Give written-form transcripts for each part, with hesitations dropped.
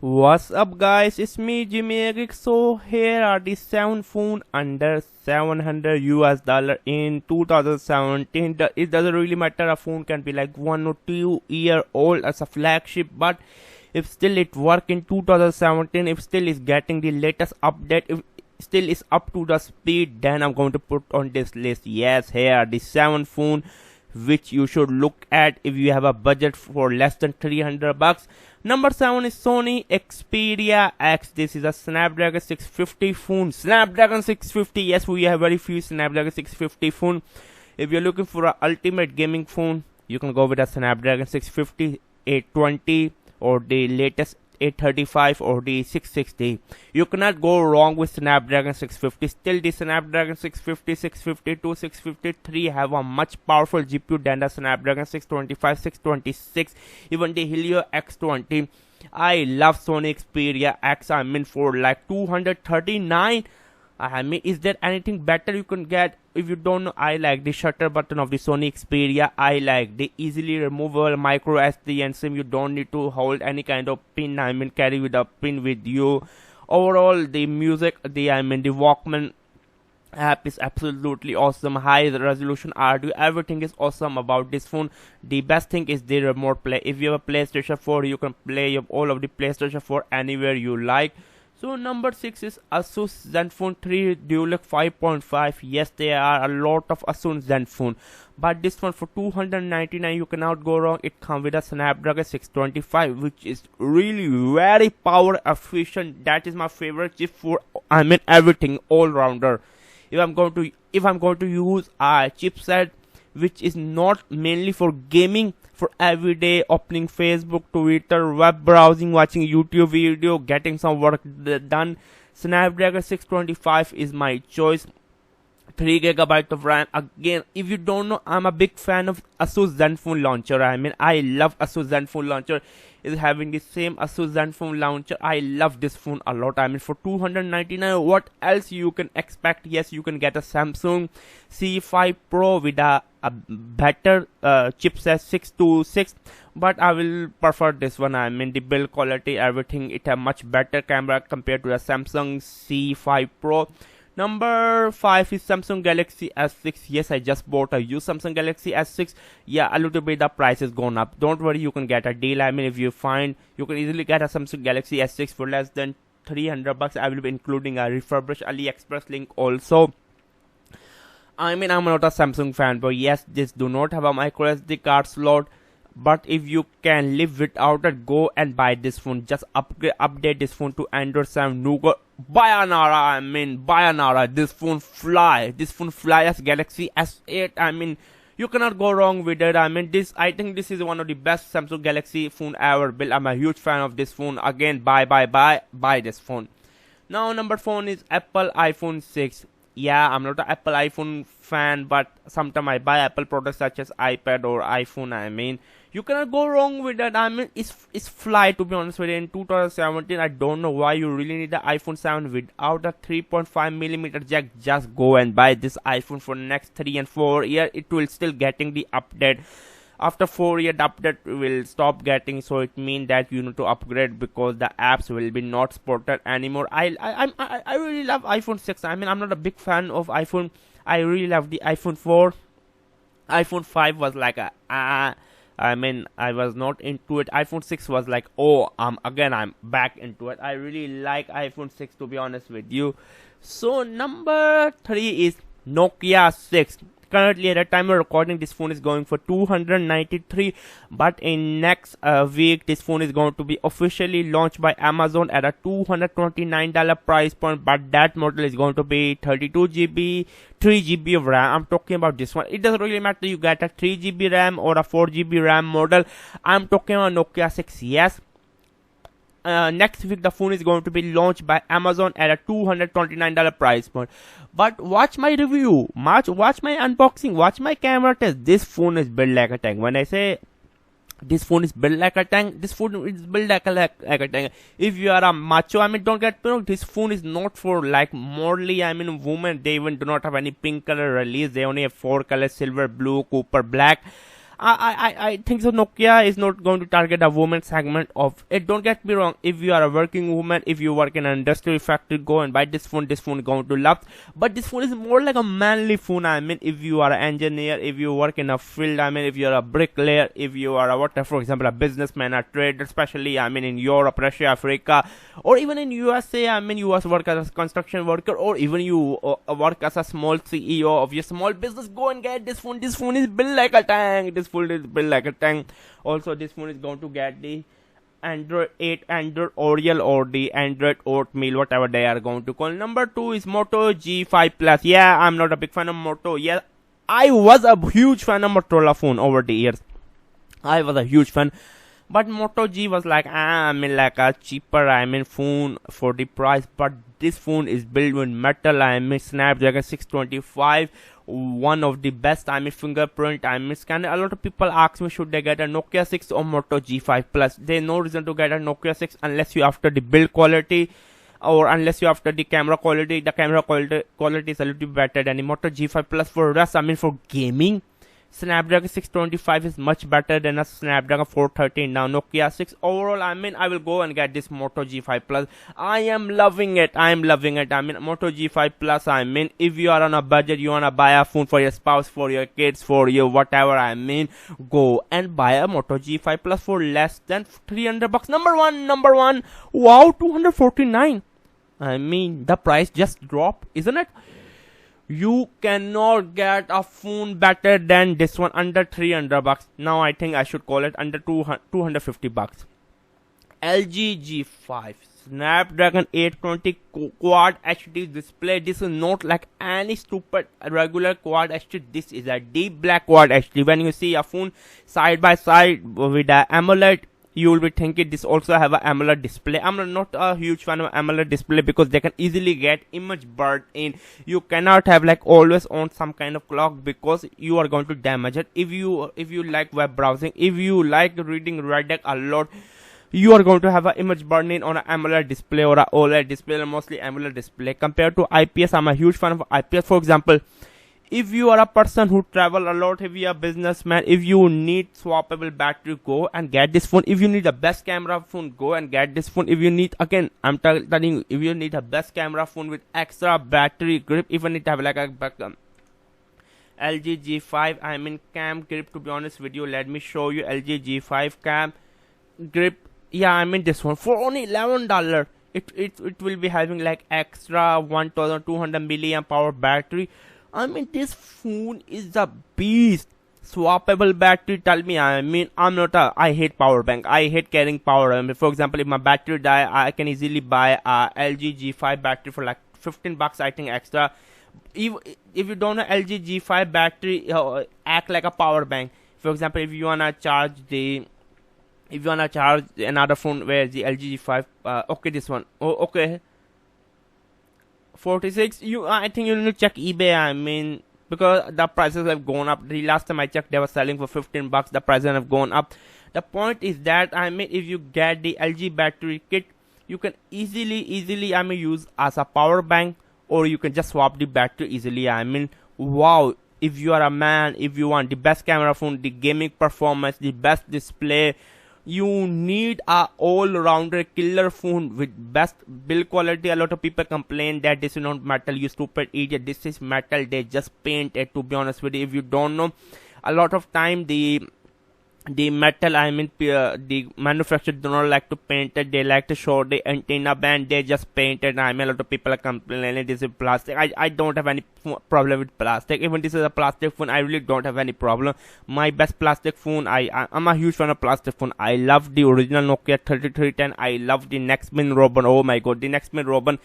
What's up guys, it's me Jimmy. So here are the 7 phone under 700 US dollar in 2017. It doesn't really matter, a phone can be like 1 or 2 year old as a flagship, but if still it work in 2017, if still is getting the latest update, if still is up to the speed, then I'm going to put on this list. Yes, here are the 7 phone which you should look at if you have a budget for less than 300 bucks. Number 7 is Sony Xperia X. This is a Snapdragon 650 phone. Snapdragon 650. Yes, we have very few Snapdragon 650 phone. If you're looking for an ultimate gaming phone, you can go with a Snapdragon 650, 820, or the latest 835 or the 660. You cannot go wrong with Snapdragon 650. Still, the Snapdragon 650, 652, 653 have a much powerful GPU than the Snapdragon 625, 626, even the Helio X20. I love Sony Xperia X. I mean, for like 239. I mean, is there anything better you can get? If you don't know, I like the shutter button of the Sony Xperia. I like the easily removable micro SD and SIM. You don't need to hold any kind of pin. I mean, carry with a pin with you. Overall, the music, the Walkman app is absolutely awesome. High resolution audio, everything is awesome about this phone. The best thing is the remote play. If you have a PlayStation 4, you can play all of the PlayStation 4 anywhere you like. So number 6 is Asus Zenfone 3 Dual 5.5. Yes, there are a lot of Asus Zenfone, but this one for 299 you cannot go wrong. It comes with a Snapdragon 625, which is really very power efficient. That is my favorite chip for everything, all rounder. If I'm going to use a chipset which is not mainly for gaming, for everyday opening Facebook, Twitter, web browsing, watching YouTube video, getting some work done, Snapdragon 625 is my choice. 3 GB of RAM. Again, if you don't know, I'm a big fan of Asus Zenfone launcher. I love Asus Zenfone launcher. Is having the same Asus Zenfone launcher. I love this phone a lot. For 299, what else you can expect? Yes, you can get a Samsung C5 Pro with a better chipset 626, but I will prefer this one. The build quality, everything, it have much better camera compared to the Samsung C5 Pro. Number 5 is Samsung Galaxy S6. Yes, I just bought a used Samsung Galaxy S6. Yeah, a little bit the price is gone up. Don't worry, you can get a deal. If you find, you can easily get a Samsung Galaxy S6 for less than 300 bucks. I will be including a refurbished AliExpress link also. I'm not a Samsung fan, but yes, this do not have a micro SD card slot. But if you can live without it, go and buy this phone. Just update this phone to Android 7 Nougat. Bayanara. This phone fly as Galaxy S8. You cannot go wrong with it. I think this is one of the best Samsung Galaxy phone ever built. I'm a huge fan of this phone. Again, buy this phone. Now number 4 is Apple iPhone 6. Yeah, I'm not an Apple iPhone fan, but sometimes I buy Apple products such as iPad or iPhone. You cannot go wrong with that. It's fly, to be honest with you. In 2017, I don't know why you really need the iPhone 7 without a 3.5mm jack. Just go and buy this iPhone for next 3 and 4 years. It will still getting the update. After 4 years, the update will stop getting, so it means that you need to upgrade because the apps will be not supported anymore. I really love iPhone 6. I'm not a big fan of iPhone. I really love the iPhone 4. iPhone 5 was like I was not into it. iPhone 6 was like, I'm back into it. I really like iPhone 6, to be honest with you. So number 3 is Nokia 6. Currently, at the time of recording, this phone is going for 293, but in next week, this phone is going to be officially launched by Amazon at a $229 price point, but that model is going to be 32GB, 3GB of RAM. I'm talking about this one. It doesn't really matter you get a 3GB RAM or a 4GB RAM model. I'm talking about Nokia 6, yes. Next week the phone is going to be launched by Amazon at a $229 price point. But watch my review, watch my unboxing, watch my camera test. This phone is built like a tank. When I say this phone is built like a tank, this phone is built like a tank. If you are a macho, don't get me wrong, this phone is not for like morally, women. They even do not have any pink color release. They only have 4 colors: silver, blue, copper, black. I think so. Nokia is not going to target a woman segment of it. Don't get me wrong. If you are a working woman, if you work in an industrial factory, go and buy this phone. This phone is going to love. But this phone is more like a manly phone. I mean, if you are an engineer, if you work in a field, I mean, if you are a bricklayer, if you are a whatever, for example, a businessman, a trader, especially, I mean, in Europe, Russia, Africa, or even in USA, I mean, you work as a construction worker, or even you work as a small CEO of your small business, go and get this phone. This phone is built like a tank. This phone is built like a tank. Also, this phone is going to get the Android 8, Android Oreo, or the Android Oatmeal, whatever they are going to call. Number 2 is Moto G5 Plus. Yeah, I'm not a big fan of Moto. Yeah, I was a huge fan of Motorola phone over the years. I was a huge fan. But Moto G was like, I mean, like a cheaper, I mean, phone for the price. But this phone is built with metal, I mean, Snapdragon 625, one of the best, I mean, fingerprint, I mean, scanner. A lot of people ask me, should they get a Nokia 6 or Moto G5 Plus? There's no reason to get a Nokia 6 unless you after the build quality, or unless you after the camera quality. The camera quality is a little bit better than the Moto G5 Plus. For us, I mean, for gaming, Snapdragon 625 is much better than a Snapdragon 413. Now Nokia 6. Overall, I mean, I will go and get this Moto G5 Plus. I am loving it. I am loving it. I mean, Moto G5 Plus, I mean, if you are on a budget, you want to buy a phone for your spouse, for your kids, for your whatever, I mean, go and buy a Moto G5 Plus for less than 300 bucks. Number one. Wow, 249. I mean, the price just dropped, isn't it? You cannot get a phone better than this one under 300 bucks. Now I think I should call it under 250 bucks. LG G5 Snapdragon 820 quad HD display. This is not like any stupid regular quad HD. This is a deep black quad HD. When you see a phone side by side with a AMOLED, you will be thinking this also have a AMOLED display. I'm not a huge fan of AMOLED display because they can easily get image blurred in. You cannot have like always on some kind of clock because you are going to damage it. If you like web browsing, if you like reading Reddit a lot, you are going to have an image burn-in on an AMOLED display or a OLED display, or mostly AMOLED display. Compared to IPS, I'm a huge fan of IPS. For example, if you are a person who travel a lot, if you are a businessman, if you need swappable battery, go and get this phone. If you need the best camera phone, go and get this phone. If you need, again, I'm telling you, if you need a best camera phone with extra battery grip, even it have like a LG G5, I mean cam grip, to be honest with you, let me show you LG G5 cam grip. Yeah, I mean this one for only $11. It will be having like extra 1200 milliamp hour battery. I mean, this phone is a beast. Swappable battery, tell me. I mean, I hate power bank. I hate carrying power. I mean, for example, if my battery die, I can easily buy a LG G5 battery for like 15 bucks, I think, extra. If you don't know, LG G5 battery act like a power bank. For example, if you wanna charge another phone, where the LG G5, okay, this one. Oh, okay. 46. I think you need to check eBay. I mean, because the prices have gone up. The last time I checked, they were selling for 15 bucks. The prices have gone up. The point is that, I mean, if you get the LG battery kit, you can easily I mean use as a power bank, or you can just swap the battery easily. I mean, wow. If you are a man, if you want the best camera phone, the gaming performance, the best display, you need a all-rounder killer phone with best build quality. A lot of people complain that this is not metal, you stupid idiot. This is metal, they just paint it, to be honest with you. If you don't know, a lot of time the metal, I mean the manufacturer do not like to paint it. They like to show the antenna band, they just paint it. I mean, a lot of people are complaining this is plastic. I don't have any problem with plastic. Even this is a plastic phone, I really don't have any problem. My best plastic phone, I'm a huge fan of plastic phone. I love the original Nokia 3310. I love the Nextmin Robin. Oh my god, the Nextmin Robin.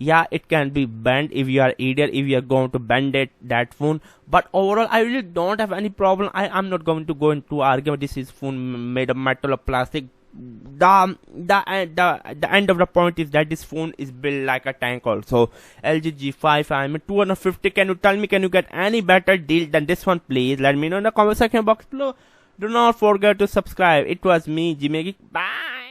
Yeah, it can be bent if you are idiot, if you are going to bend that phone. But overall, I really don't have any problem. I'm not going to go into argument. This is phone made of metal or plastic. The end of the point is that this phone is built like a tank also. LG G5, I mean 250. Can you tell me, can you get any better deal than this one? Please let me know in the comment section box below. Do not forget to subscribe. It was me, Jimmy Geek. Bye.